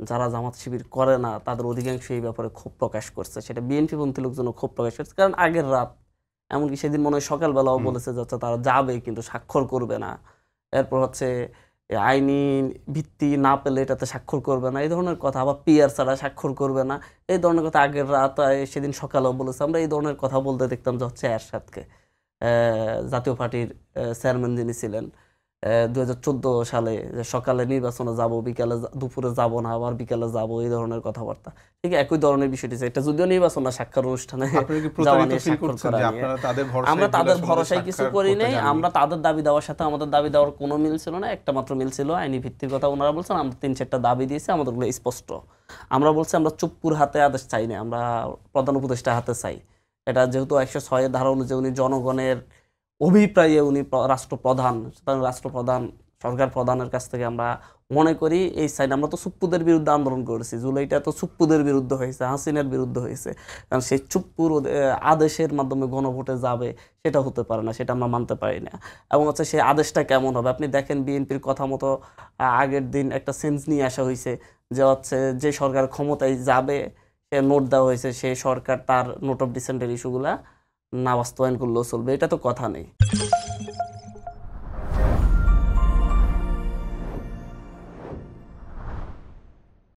যারা জামাত শিবির করে না তাদের অধিকাংশ এই ব্যাপারে ক্ষোভ প্রকাশ করছে, সেটা বিএনপিপন্থী লোকজনও ক্ষোভ প্রকাশ করছে। কারণ আগের রাত, এমনকি সেদিন মনে হয় সকালবেলাও বলেছে যে হচ্ছে তারা যাবে কিন্তু স্বাক্ষর করবে না। এরপর হচ্ছে আইনি ভিত্তি না পেলে এটাতে স্বাক্ষর করবে না, এই ধরনের কথা। আবার পিআর ছাড়া স্বাক্ষর করবে না, এই ধরনের কথা আগের রাত সেদিন সকালেও বলেছে। আমরা এই ধরনের কথা বলতে দেখতাম যে হচ্ছে এরশাদকে, জাতীয় পার্টির চেয়ারম্যান যিনি ছিলেন 2014 সালে, যে সকালে নির্বাচনে যাব, বিকালে দুপুরে যাব না, আবার বিকালে যাব, এই ধরনের কথাবার্তা। ঠিক একই ধরনের বিষয়টি, এটা যদিও নির্বাচন না, স্বাক্ষর অনুষ্ঠানে যাওয়া নিয়ে, স্বাক্ষর করা নিয়ে। আমরা তাদের ভরসায় কিছু করি নাই। আমরা তাদের দাবি দেওয়ার সাথে আমাদের দাবি দেওয়ার কোনো মিল ছিল না। একটা মাত্র মিল ছিল, আইনি ভিত্তির কথা ওনারা বলছেন। আমরা 3-4টা দাবি দিয়েছি, আমাদেরগুলো স্পষ্ট। আমরা বলছি আমরা চুপ্পুর হাতে আদেশ চাই না, আমরা প্রধান উপদেষ্টা হাতে চাই। এটা যেহেতু 106 ধারা অনুযায়ী উনি জনগণের অভিপ্রায়ে উনি রাষ্ট্রপ্রধান, সুতরাং রাষ্ট্রপ্রধান, সরকার প্রধানের কাছ থেকে আমরা মনে করি এই সাইড। আমরা তো চুপ্পুদের বিরুদ্ধে আন্দোলন করেছি, জুলাইটা তো চুপ্পুদের বিরুদ্ধে হয়েছে, হাসিনার বিরুদ্ধে হয়েছে। কারণ সেই চুপ্পুর আদেশের মাধ্যমে গণভোটে যাবে, সেটা হতে পারে না, সেটা আমরা মানতে পারি না। এবং হচ্ছে সেই আদেশটা কেমন হবে, আপনি দেখেন বিএনপির কথা মতো আগের দিন একটা সেন্স নিয়ে আসা হয়েছে যে হচ্ছে যে সরকার ক্ষমতায় যাবে, সে নোট দেওয়া হয়েছে, সেই সরকার তার নোট অফ ডিসেন্টের ইস্যুগুলা না বাস্তবায়ন করলেও চলবে, এটা তো কথা নেই।